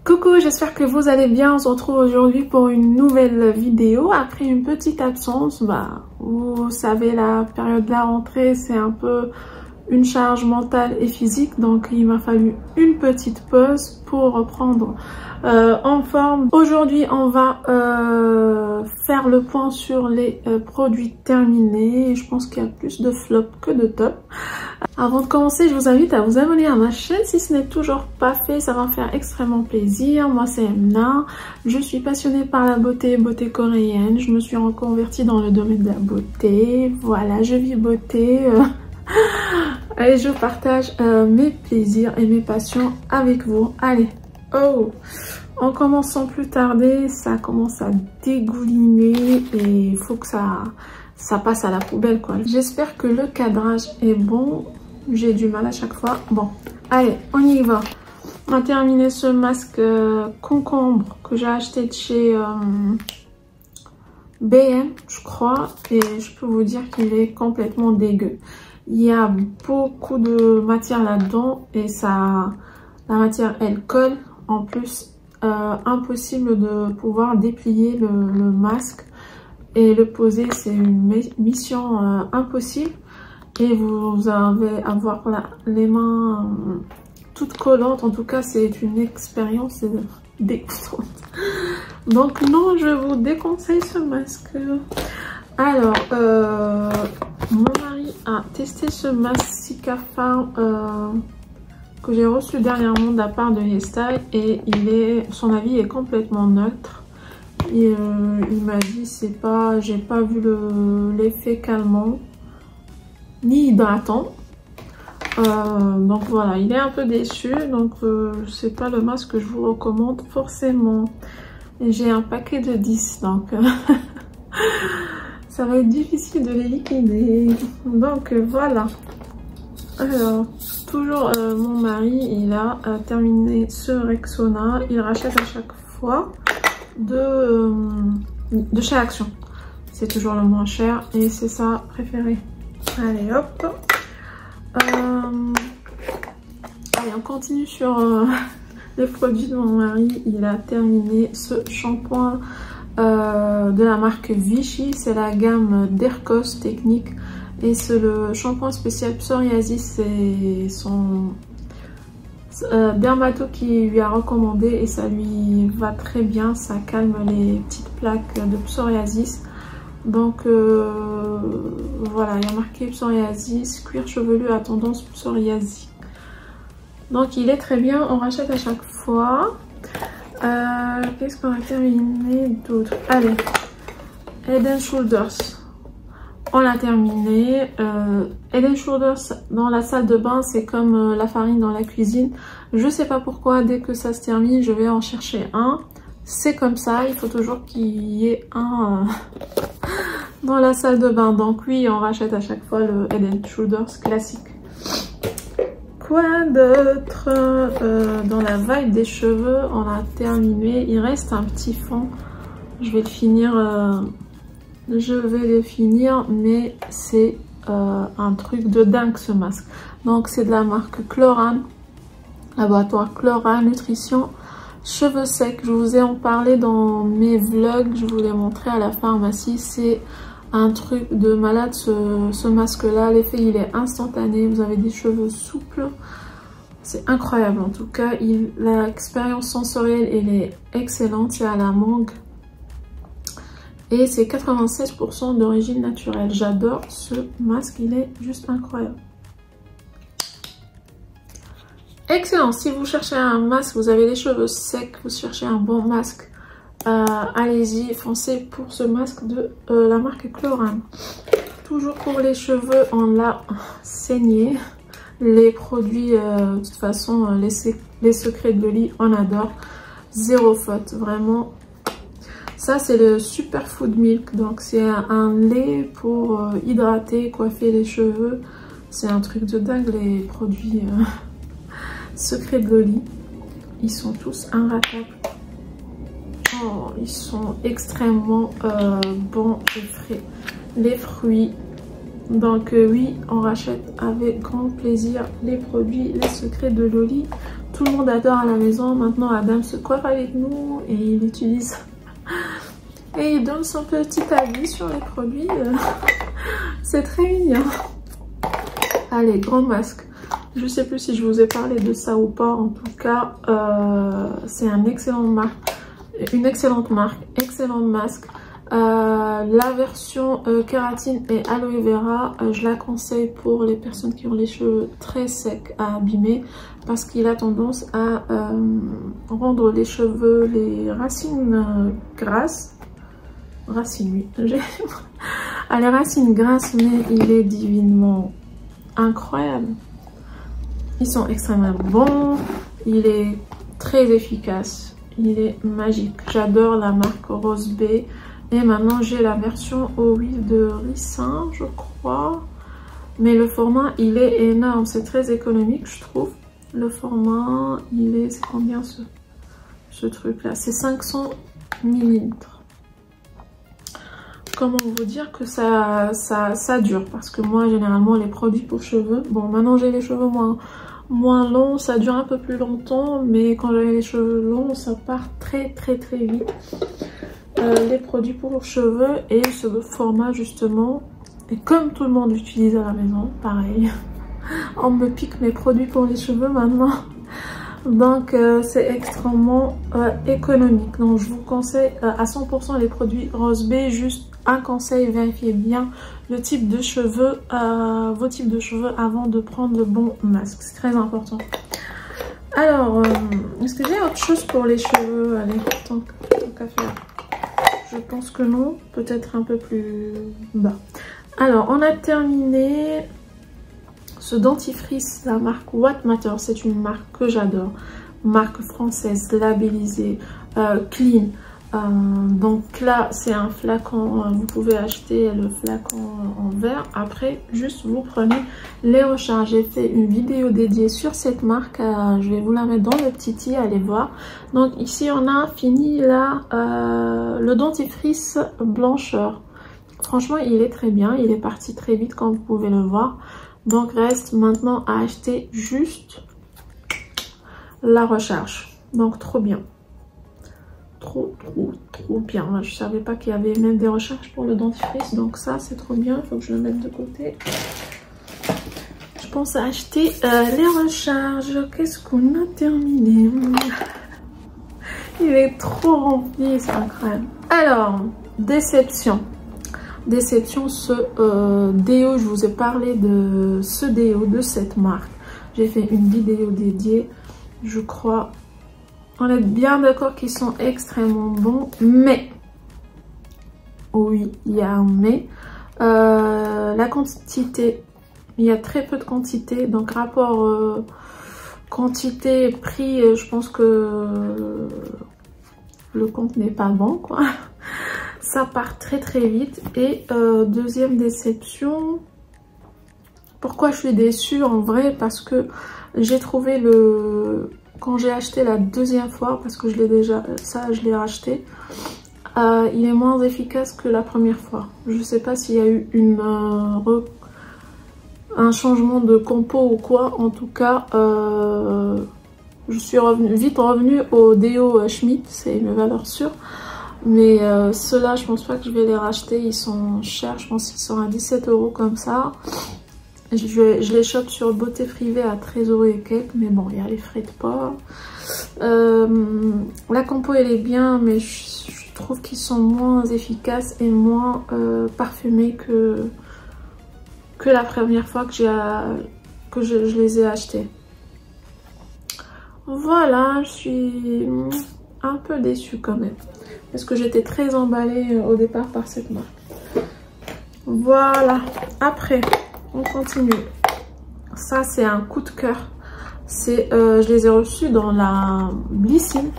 Coucou, j'espère que vous allez bien. On se retrouve aujourd'hui pour une nouvelle vidéo après une petite absence. Vous savez, la période de la rentrée, c'est un peu une charge mentale et physique, donc il m'a fallu une petite pause pour reprendre en forme. Aujourd'hui, on va faire le point sur les produits terminés. Je pense qu'il y a plus de flops que de tops. Avant de commencer, je vous invite à vous abonner à ma chaîne si ce n'est toujours pas fait, ça va me faire extrêmement plaisir. Moi c'est Emna, je suis passionnée par la beauté coréenne, je me suis reconvertie dans le domaine de la beauté. Voilà, je vis beauté et je partage mes plaisirs et mes passions avec vous. Allez, on commence sans plus tarder, ça commence à dégouliner et il faut que ça passe à la poubelle quoi. J'espère que le cadrage est bon. J'ai du mal à chaque fois. Bon, allez, on y va. On va terminer ce masque concombre que j'ai acheté de chez BM, je crois. Et je peux vous dire qu'il est complètement dégueu. Il y a beaucoup de matière là-dedans et la matière, elle colle. En plus, impossible de pouvoir déplier le masque et le poser. C'est une mission impossible. Et vous allez avoir les mains toutes collantes. En tout cas, c'est une expérience dégoûtante. Donc non, je vous déconseille ce masque. Alors, mon mari a testé ce masque Cicafarm que j'ai reçu dernièrement de la part de YesStyle. Et son avis est complètement neutre. Et, il m'a dit, j'ai pas vu l'effet calmant ni hydratant, donc voilà, il est un peu déçu, donc c'est pas le masque que je vous recommande forcément. Et j'ai un paquet de 10, donc ça va être difficile de les liquider, donc voilà. Alors toujours mon mari, il a terminé ce Rexona, il rachète à chaque fois de chez Action, c'est toujours le moins cher et c'est sa préférée. Allez hop, allez on continue sur les produits de mon mari. Il a terminé ce shampoing de la marque Vichy, c'est la gamme Dercos Technique et c'est le shampoing spécial psoriasis. C'est son dermato qui lui a recommandé et ça lui va très bien, ça calme les petites plaques de psoriasis. Donc voilà, il y a marqué psoriasis, cuir chevelu à tendance psoriasique. Donc il est très bien, on rachète à chaque fois. Qu'est-ce qu'on a terminé d'autre? Allez, Head & Shoulders, on l'a terminé. Head & Shoulders dans la salle de bain, c'est comme la farine dans la cuisine. Je sais pas pourquoi, dès que ça se termine, je vais en chercher un. C'est comme ça, il faut toujours qu'il y ait un dans la salle de bain. Donc oui, on rachète à chaque fois le Head & Shoulders classique. Quoi d'autre? Dans la vibe des cheveux, on a terminé. Il reste un petit fond. Je vais le finir. Mais c'est un truc de dingue ce masque. Donc c'est de la marque Chlorane. Laboratoire Chlorane Nutrition. Cheveux secs, je vous ai en parlé dans mes vlogs, je vous l'ai montré à la pharmacie, c'est un truc de malade ce masque là, l'effet il est instantané, vous avez des cheveux souples, c'est incroyable en tout cas, l'expérience sensorielle elle est excellente, c'est à la mangue et c'est 96% d'origine naturelle, j'adore ce masque, il est juste incroyable. Excellent, si vous cherchez un masque, vous avez les cheveux secs, vous cherchez un bon masque, allez-y, foncez pour ce masque de la marque Chlorane. Toujours pour les cheveux, on l'a saigné. Les produits, de toute façon, les secrets de Loli, on adore. Zéro faute, vraiment. Ça, c'est le Superfood Milk, donc c'est un lait pour hydrater, coiffer les cheveux. C'est un truc de dingue, les produits... Secret de Loli, ils sont tous inratables. Oh, ils sont extrêmement bons et frais. Les fruits, donc oui, on rachète avec grand plaisir les produits, les secrets de Loli. tout le monde adore à la maison. Maintenant, Adam se coiffe avec nous et il utilise et il donne son petit avis sur les produits. C'est très mignon. Allez, grand masque. Je sais plus si je vous ai parlé de ça ou pas. En tout cas, c'est une excellente marque, excellent masque. La version kératine et aloe vera, je la conseille pour les personnes qui ont les cheveux très secs à abîmer, parce qu'il a tendance à rendre les cheveux, les racines grasses. Racines, oui. Les racines grasses, mais il est divinement incroyable. Ils sont extrêmement bons, il est très efficace, il est magique. J'adore la marque Rose Bay. Et maintenant j'ai la version aux huiles de ricin, je crois. Mais le format, il est énorme, c'est très économique, je trouve. Le format, il est... C'est combien ce truc-là? C'est 500 ml. Comment vous dire que ça dure? Parce que moi, généralement, les produits pour cheveux... Bon, maintenant j'ai les cheveux moins longs, ça dure un peu plus longtemps. Mais quand j'avais les cheveux longs, ça part très vite. Les produits pour cheveux et ce format justement, et comme tout le monde l'utilise à la maison, pareil, on me pique mes produits pour les cheveux maintenant, donc c'est extrêmement économique. Donc je vous conseille à 100% les produits Rose Bay. Juste un conseil, vérifiez bien le type de cheveux, vos types de cheveux avant de prendre le bon masque, c'est très important. Alors est-ce que j'ai autre chose pour les cheveux? Allez, tant qu'à faire. Je pense que non, peut-être un peu plus bas. Alors, on a terminé ce dentifrice, la marque What Matter. C'est une marque que j'adore. Marque française, labellisée, clean. Donc là, c'est un flacon. Vous pouvez acheter le flacon en verre. Après, juste vous prenez les recharges. J'ai fait une vidéo dédiée sur cette marque. Je vais vous la mettre dans le petit i, allez voir. Donc ici, on a fini là le dentifrice blancheur. Franchement, il est très bien. Il est parti très vite, comme vous pouvez le voir. Donc reste maintenant à acheter juste la recharge. Donc trop bien. Trop bien. Je savais pas qu'il y avait même des recharges pour le dentifrice, donc ça c'est trop bien. Il faut que je le mette de côté. Je pense à acheter les recharges. Qu'est-ce qu'on a terminé? Il est trop rempli, c'est incroyable. Alors, déception, ce déo. Je vous ai parlé de ce déo, de cette marque. J'ai fait une vidéo dédiée, je crois. On est bien d'accord qu'ils sont extrêmement bons, mais, oui, il y a un mais, la quantité, il y a très peu de quantité, donc rapport quantité-prix, je pense que le compte n'est pas bon, quoi. Ça part très vite. Et deuxième déception, pourquoi je suis déçue en vrai? Parce que j'ai trouvé quand j'ai acheté la deuxième fois, parce que je l'ai racheté, il est moins efficace que la première fois. Je sais pas s'il y a eu un changement de compo ou quoi. En tout cas, je suis vite revenue au déo Schmidt, c'est une valeur sûre. Mais ceux-là, je pense pas que je vais les racheter, ils sont chers, je pense qu'ils sont à 17 € comme ça. Je les chope sur Beauté Privée à 13 € et quelques, mais bon, il y a les frais de port. La compo elle est bien, mais je trouve qu'ils sont moins efficaces et moins parfumés que la première fois que je les ai achetés. Voilà, je suis un peu déçue quand même, parce que j'étais très emballée au départ par cette marque. Voilà, après on continue. Ça c'est un coup de cœur. Je les ai reçus dans la Blissim.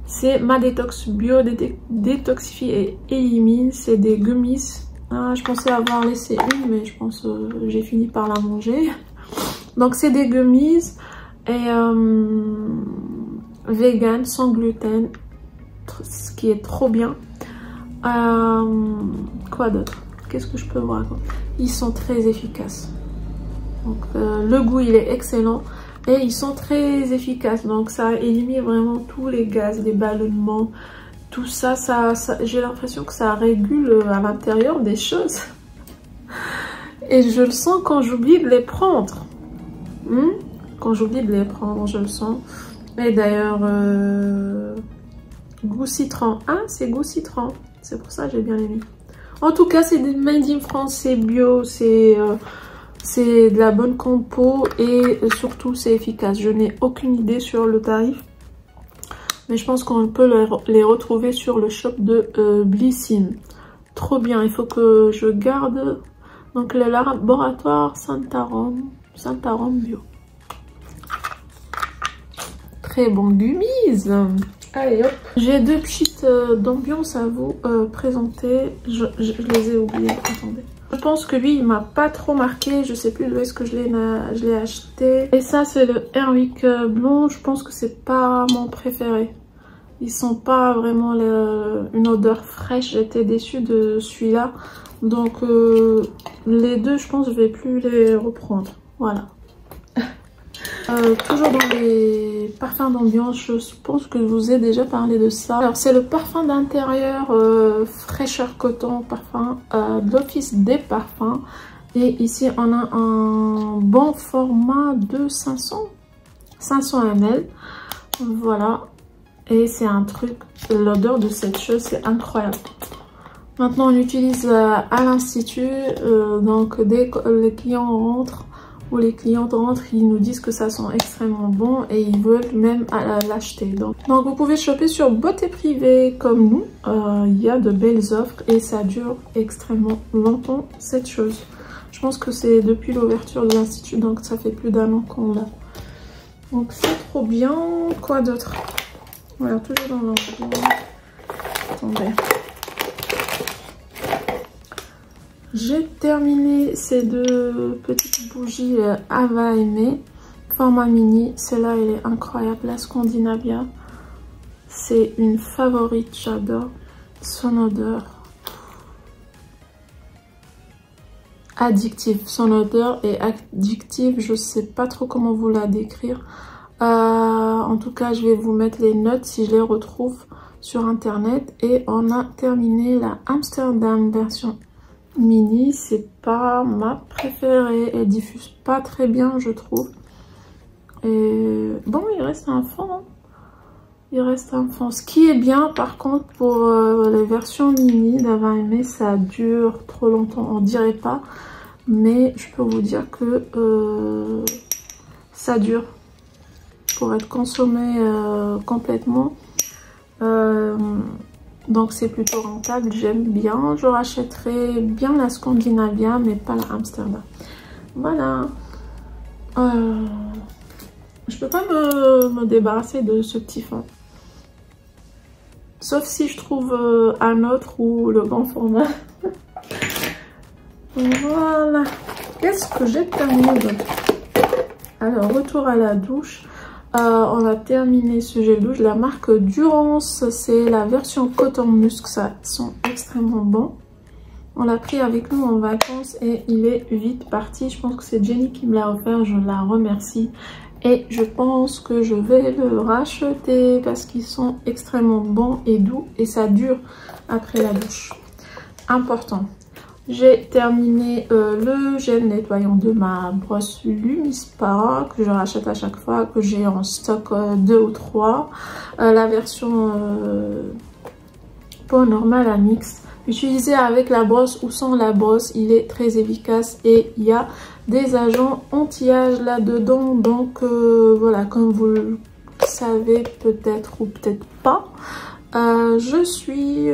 C'est ma détox bio, détoxifie et élimine. C'est des gummies. Je pensais avoir laissé une, mais je pense que j'ai fini par la manger. Donc c'est des gummies et vegan, sans gluten, ce qui est trop bien. Quoi d'autre? Qu'est-ce que je peux vous raconter? Ils sont très efficaces. Donc le goût il est excellent. Et ils sont très efficaces, donc ça élimine vraiment tous les gaz, les ballonnements, tout ça, j'ai l'impression que ça régule à l'intérieur des choses. Et je le sens quand j'oublie de les prendre. Quand j'oublie de les prendre, je le sens. Et d'ailleurs, goût citron. Ah, c'est goût citron. C'est pour ça que j'ai bien aimé. En tout cas, c'est des made in France, c'est bio, c'est de la bonne compo et surtout c'est efficace. Je n'ai aucune idée sur le tarif, mais je pense qu'on peut les retrouver sur le shop de Blissim. Trop bien, il faut que je garde donc le laboratoire Santarom bio. Très bon gummies. Allez hop, j'ai deux petites d'ambiance à vous présenter. Je les ai oubliées, attendez. Je pense que lui il m'a pas trop marqué, je sais plus d'où est-ce que je l'ai acheté. Et ça c'est le Airwick blond, je pense que c'est pas mon préféré. Ils sont pas vraiment une odeur fraîche, j'étais déçue de celui-là. Donc les deux je pense que je vais plus les reprendre, voilà. Toujours dans les parfums d'ambiance, je pense que je vous ai déjà parlé de ça. Alors c'est le parfum d'intérieur fraîcheur coton, parfum de l'Office des parfums. Et ici on a un bon format de 500 ml. Voilà. Et c'est un truc, l'odeur de cette chose c'est incroyable. Maintenant on utilise à l'institut, donc dès que les clients rentrent, où les clientes rentrent, ils nous disent que ça sent extrêmement bon et ils veulent même l'acheter. Donc vous pouvez choper sur Beauté Privée comme nous. Il y a de belles offres et ça dure extrêmement longtemps cette chose. Je pense que c'est depuis l'ouverture de l'institut, donc ça fait plus d'1 an qu'on l'a. Donc c'est trop bien. Quoi d'autre? Voilà, toujours dans l'enveloppe. Attendez. J'ai terminé ces deux petites bougies Ava Aimé, format mini. Celle-là, elle est incroyable. La Scandinavia, c'est une favorite. J'adore son odeur. Addictive. Son odeur est addictive. Je sais pas trop comment vous la décrire. En tout cas, je vais vous mettre les notes si je les retrouve sur internet. Et on a terminé la Amsterdam version mini. C'est pas ma préférée, elle diffuse pas très bien je trouve. Et bon, il reste un fond, hein. Il reste un fond. Ce qui est bien par contre pour les versions mini d'Ava Aimé, ça dure trop longtemps, on dirait pas, mais je peux vous dire que ça dure pour être consommé complètement. Donc c'est plutôt rentable, j'aime bien. Je rachèterai bien la Scandinavia mais pas la Amsterdam. Voilà. Je peux pas me débarrasser de ce petit fond. Sauf si je trouve un autre ou le bon format. Voilà. Qu'est-ce que j'ai terminé d'autre? Alors, retour à la douche. On a terminé ce gel douche. La marque Durance, c'est la version coton musc. Ça sent extrêmement bon. On l'a pris avec nous en vacances et il est vite parti. Je pense que c'est Jenny qui me l'a offert. Je la remercie. Et je pense que je vais le racheter parce qu'ils sont extrêmement bons et doux. Et ça dure après la douche. Important. J'ai terminé le gel nettoyant de ma brosse Lumispa que je rachète à chaque fois, que j'ai en stock 2 ou 3. La version peau normale à mix. Utilisé avec la brosse ou sans la brosse, il est très efficace et il y a des agents anti-âge là-dedans. Donc voilà, comme vous le savez peut-être ou peut-être pas. Je suis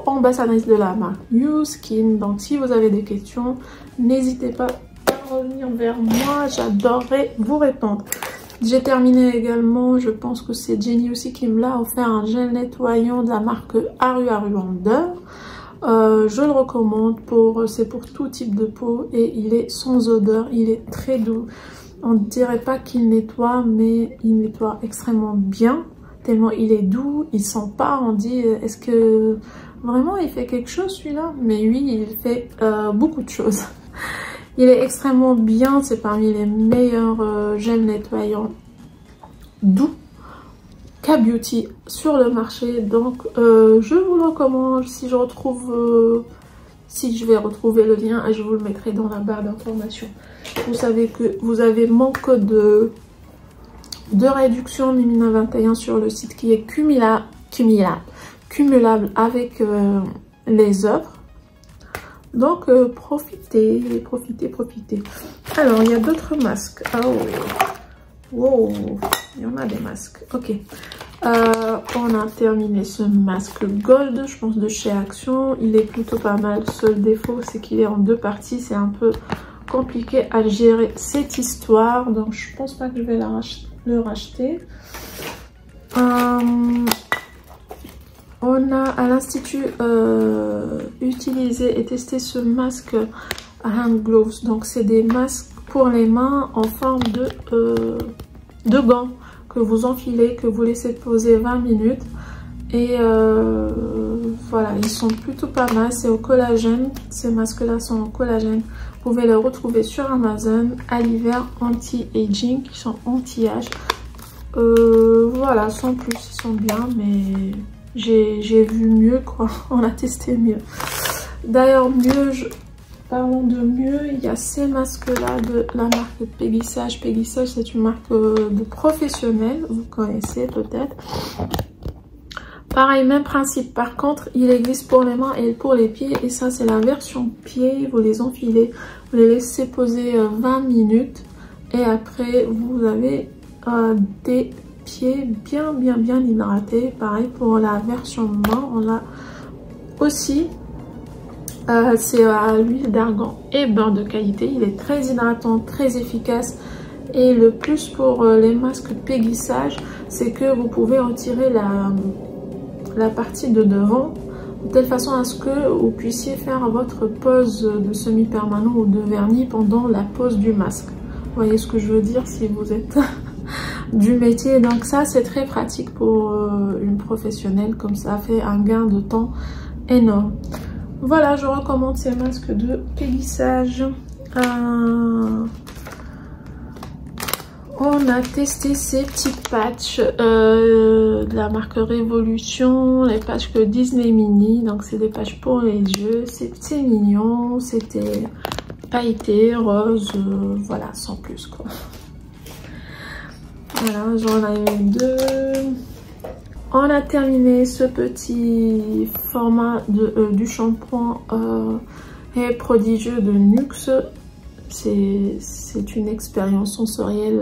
ambassadrice de la marque New Skin, donc si vous avez des questions, n'hésitez pas à revenir vers moi, j'adorerais vous répondre. J'ai terminé également, je pense que c'est Jenny aussi qui me l'a offert, un gel nettoyant de la marque Aru Wonder. Je le recommande, c'est pour tout type de peau et il est sans odeur, il est très doux. On ne dirait pas qu'il nettoie, mais il nettoie extrêmement bien. Tellement il est doux, il sent pas, on dit est-ce que vraiment il fait quelque chose celui-là? Mais oui, il fait beaucoup de choses. Il est extrêmement bien, c'est parmi les meilleurs gels nettoyants doux K-Beauty sur le marché. Donc je vous le recommande. Si je vais retrouver le lien, et je vous le mettrai dans la barre d'information. Vous savez que vous avez mon code de réduction Mimina 21 sur le site qui est cumulable avec les offres. Donc profitez. Alors il y a d'autres masques. Oh wow, il y en a des masques. Ok, on a terminé ce masque gold, je pense de chez Action. Il est plutôt pas mal. Seul défaut, c'est qu'il est en deux parties. C'est un peu compliqué à gérer cette histoire, donc je pense pas que je vais le racheter. On a à l'institut utilisé et testé ce masque hand gloves. Donc c'est des masques pour les mains en forme de gants que vous enfilez, que vous laissez poser 20 minutes. Et voilà, ils sont plutôt pas mal. C'est au collagène. Ces masques là sont au collagène. Vous pouvez les retrouver sur Amazon à l'hiver, anti-aging, qui sont anti-âge. Voilà, sans plus, ils sont bien, mais j'ai vu mieux quoi. On a testé mieux. D'ailleurs, parlons de mieux, il y a ces masques là de la marque Peggy Sage. Peggy Sage, c'est une marque de professionnels, vous connaissez peut-être. Pareil, même principe. Par contre, il existe pour les mains et pour les pieds. Et ça, c'est la version pied. Vous les enfilez, vous les laissez poser 20 minutes. Et après, vous avez des pieds bien hydratés. Pareil, pour la version main, on a aussi... c'est à l'huile d'argan et beurre de qualité. Il est très hydratant, très efficace. Et le plus pour les masques Peggy Sage, c'est que vous pouvez retirer la partie de devant de telle façon à ce que vous puissiez faire votre pose de semi-permanent ou de vernis pendant la pose du masque. Vous voyez ce que je veux dire si vous êtes du métier. Donc ça, c'est très pratique pour une professionnelle, comme ça fait un gain de temps énorme. Voilà, je recommande ces masques de Peggy Sage. On a testé ces petits patchs de la marque Révolution, les patchs que Disney Mini. Donc c'est des patchs pour les yeux, c'est mignon, c'était pailleté, rose, voilà, sans plus quoi. Voilà, j'en ai eu deux. On a terminé ce petit format du shampoing et prodigieux de Nuxe. C'est une expérience sensorielle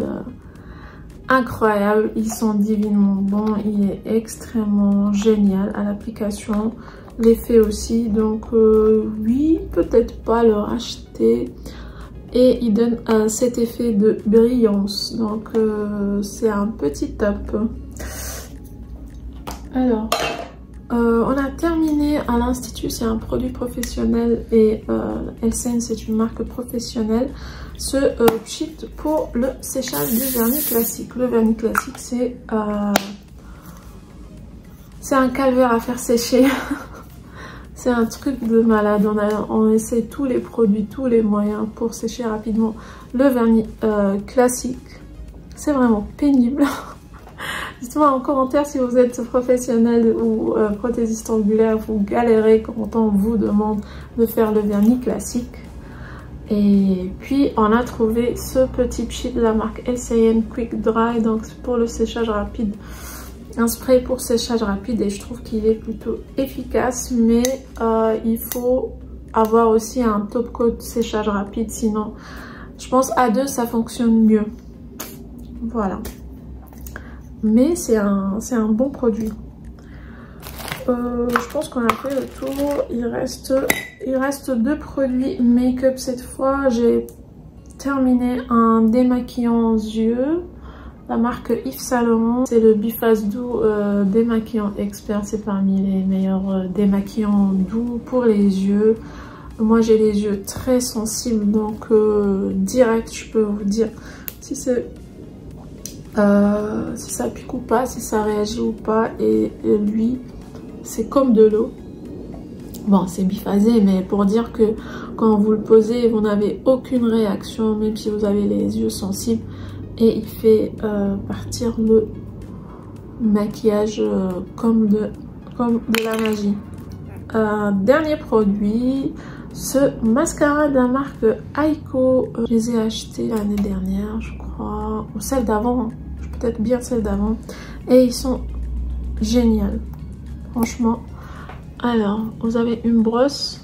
incroyable. Ils sont divinement bons. Il est extrêmement génial à l'application. L'effet aussi. Donc oui, peut-être pas le racheter. Et il donne cet effet de brillance. Donc c'est un petit top. Alors, on a terminé à l'Institut, c'est un produit professionnel et Elsen, c'est une marque professionnelle. Ce sheet pour le séchage du vernis classique. Le vernis classique, c'est un calvaire à faire sécher. C'est un truc de malade. On essaie tous les produits, tous les moyens pour sécher rapidement le vernis classique. C'est vraiment pénible. Dites-moi en commentaire si vous êtes professionnel ou prothésiste angulaire, vous galérez quand on vous demande de faire le vernis classique. Et puis on a trouvé ce petit sheet de la marque SAN Quick Dry, donc pour le séchage rapide, un spray pour séchage rapide, et je trouve qu'il est plutôt efficace, mais il faut avoir aussi un top coat séchage rapide, sinon je pense à deux ça fonctionne mieux. Voilà. Mais c'est un bon produit. Je pense qu'on a fait le tour. Il reste deux produits make-up cette fois. J'ai terminé un démaquillant yeux, la marque Yves Saint Laurent. C'est le Biface Doux démaquillant expert. C'est parmi les meilleurs démaquillants doux pour les yeux. Moi j'ai les yeux très sensibles, donc direct je peux vous dire si ça pique ou pas, si ça réagit ou pas. Et lui, c'est comme de l'eau. Bon, c'est biphasé, mais pour dire que Quand vous le posez, vous n'avez aucune réaction, même si vous avez les yeux sensibles. Et il fait partir le maquillage comme de la magie. Dernier produit, ce mascara de la marque Aiko. Je les ai achetés l'année dernière, je crois. Ou celle d'avant, peut-être bien celle d'avant. Et ils sont géniaux, franchement. Alors, vous avez une brosse.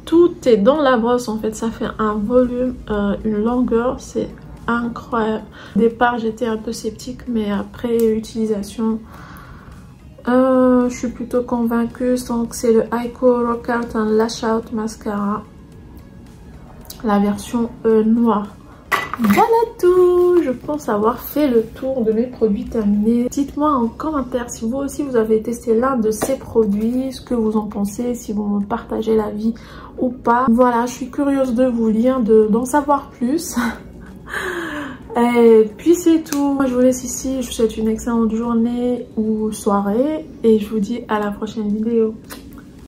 Tout est dans la brosse en fait. Ça fait un volume, une longueur. C'est incroyable. Au départ, j'étais un peu sceptique, mais après utilisation, je suis plutôt convaincue. Donc, c'est le Aiko Rock Out and Lash Out Mascara. La version noire. Voilà tout, je pense avoir fait le tour de mes produits terminés. Dites-moi en commentaire si vous aussi vous avez testé l'un de ces produits, ce que vous en pensez, si vous me partagez l'avis ou pas. Voilà, je suis curieuse de vous lire, d'en savoir plus. Et puis c'est tout, moi je vous laisse ici, je vous souhaite une excellente journée ou soirée et je vous dis à la prochaine vidéo.